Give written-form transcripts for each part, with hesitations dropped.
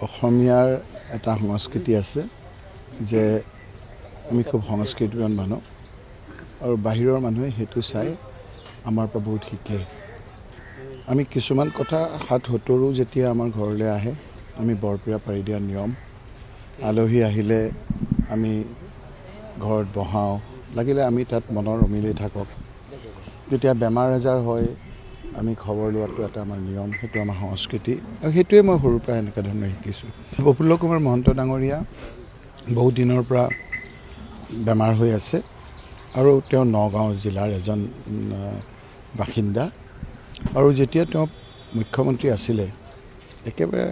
অসমীয়াৰ এটা সংস্কৃতি আছে যে আমি খুব সংস্কৃতিবান মানুহ আৰু বাহিৰৰ মানুহে সেইটো চাই আমাৰ পৰা বহুত শিকে। আমি কিছুমান কথা হাত হতৰো যেতিয়া আমাৰ ঘৰলৈ আহে আমি বৰপিৰা পাৰি দিয়া নিয়ম, আলহী আহিলে আমি ঘৰত বহাওঁ, লাগিলে আমি তাত মনৰ অমিলেই থাকক। যেতিয়া বেমাৰ আজাৰ হয় আমি খবৰ লোৱাটো এটা আমাৰ নিয়ম, সেইটো আমাৰ সংস্কৃতি আৰু সেইটোৱে মই সৰুৰ পৰা এনেকুৱা ধৰণে শিকিছোঁ। প্ৰফুল্ল কুমাৰ মহন্ত ডাঙৰীয়া বহুত দিনৰ পৰা বেমাৰ হৈ আছে আৰু তেওঁ নগাঁও জিলাৰ এজন বাসিন্দা আৰু যেতিয়া তেওঁ মুখ্যমন্ত্ৰী আছিলে একেবাৰে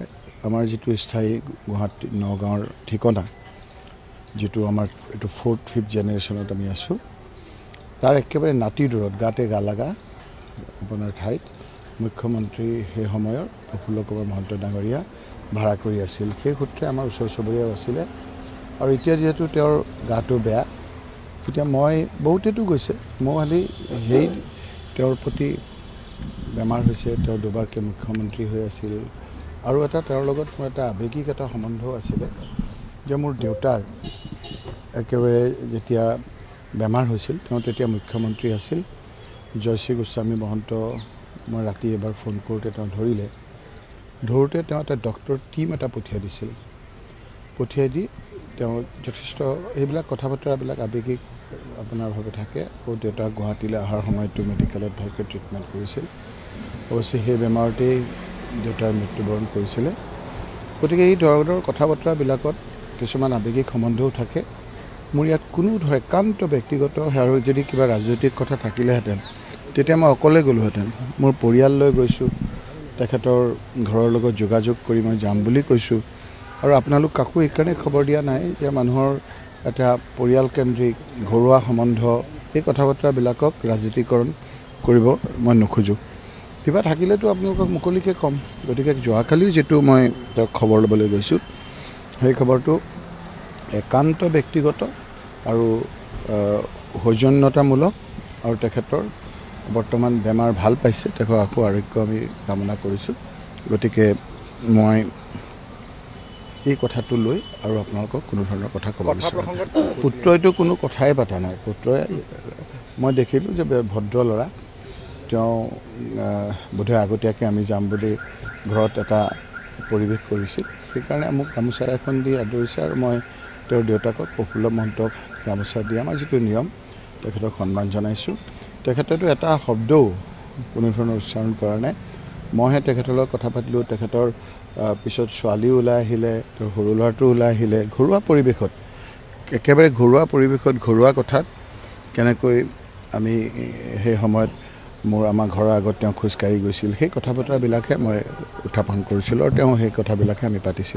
আমাৰ যিটো স্থায়ী গুৱাহাটী নগাঁৱৰ ঠিকনা, যিটো আমাৰ এইটো 4th 5th জেনেৰেশ্যনত আমি আছোঁ, তাৰ একেবাৰে নাতি দূৰত গাতে গা লাগা আপোনাৰ ঠাইত মুখ্যমন্ত্ৰী সেই সময়ৰ প্ৰফুল্ল কুমাৰ মহন্ত ডাঙৰীয়া ভাড়া কৰি আছিল। সেই সূত্ৰে আমাৰ ওচৰ চুবুৰীয়াও আছিলে আৰু এতিয়া যিহেতু তেওঁৰ গাটো বেয়া, এতিয়া মই বহুতেতো গৈছে, মই খালি সেই তেওঁৰ প্ৰতি বেমাৰ হৈছে, তেওঁ দুবাৰকৈ মুখ্যমন্ত্ৰী হৈ আছিল আৰু তেওঁৰ লগত মোৰ এটা আৱেগিক এটা সম্বন্ধও আছিলে যে মোৰ দেউতাৰ একেবাৰে যেতিয়া বেমাৰ হৈছিল তেওঁ তেতিয়া মুখ্যমন্ত্ৰী আছিল। জয়শ্ৰী গোস্বামী মহন্ত মই ৰাতি এবাৰ ফোন কৰোঁতে তেওঁ ধৰোঁতে তেওঁ এটা ডক্টৰ টীম এটা পঠিয়াই দিছিল। পঠিয়াই দি তেওঁ যথেষ্ট এইবিলাক কথা বতৰাবিলাক আৱেগিক আপোনাৰভাৱে থাকে। আকৌ দেউতা গুৱাহাটীলৈ অহাৰ সময়তো মেডিকেলত ভালকৈ ট্ৰিটমেণ্ট কৰিছিল। অৱশ্যে সেই বেমাৰতেই দেউতাই মৃত্যুবৰণ কৰিছিলে। গতিকে এই ধৰণৰ কথা বতৰাবিলাকত কিছুমান আৱেগিক সম্বন্ধও থাকে। মোৰ ইয়াত কোনো একান্ত ব্যক্তিগত আৰু যদি কিবা ৰাজনৈতিক কথা থাকিলেহেঁতেন তেতিয়া মই অকলে গ'লোহেঁতেন। মোৰ পৰিয়াল লৈ গৈছোঁ, তেখেতৰ ঘৰৰ লগত যোগাযোগ কৰি মই যাম বুলি কৈছোঁ আৰু আপোনালোক কাকো এইকাৰণে খবৰ দিয়া নাই যে মানুহৰ এটা পৰিয়ালকেন্দ্ৰিক ঘৰুৱা সম্বন্ধ এই কথা বতৰাবিলাকক ৰাজনীতিকৰণ কৰিব মই নোখোজোঁ। কিবা থাকিলেতো আপোনালোকক মুকলিকৈ ক'ম। গতিকে যোৱাকালি যিটো মই তেওঁক খবৰ ল'বলৈ গৈছোঁ সেই খবৰটো একান্ত ব্যক্তিগত আৰু সৌজন্যতামূলক আৰু তেখেতৰ বৰ্তমান বেমাৰ ভাল পাইছে, তেখেতৰ আকৌ আৰোগ্য আমি কামনা কৰিছোঁ। গতিকে মই এই কথাটো লৈ আৰু আপোনালোকক কোনো ধৰণৰ কথা ক'ব বিচাৰোঁ। পুত্ৰইতো কোনো কথাই পতা নাই। পুত্ৰই মই দেখিলোঁ যে ভদ্ৰ ল'ৰা, তেওঁ বোধহয় আগতীয়াকৈ আমি যাম বুলি ঘৰত এটা পৰিৱেশ কৰিছিল, সেইকাৰণে মোক গামোচা এখন দি আদৰিছে আৰু মই তেওঁৰ দেউতাকক প্ৰফুল্ল মহন্তক গামোচা দি আমাৰ যিটো নিয়ম তেখেতক সন্মান জনাইছোঁ। তেখেতেতো এটা শব্দও কোনো ধৰণৰ উচ্চাৰণ কৰা নাই। মইহে তেখেতৰ লগত কথা পাতিলোঁ। তেখেতৰ পিছত ছোৱালীও ওলাই আহিলে, তেওঁৰ সৰু ল'ৰাটো ওলাই আহিলে। ঘৰুৱা পৰিৱেশত, একেবাৰে ঘৰুৱা পৰিৱেশত, ঘৰুৱা কথাত কেনেকৈ আমি সেই সময়ত আমাৰ ঘৰৰ আগত তেওঁ খোজকাঢ়ি গৈছিল, সেই কথা বতৰাবিলাকহে মই উত্থাপন কৰিছিলোঁ আৰু তেওঁ সেই কথাবিলাকহে আমি পাতিছিলোঁ।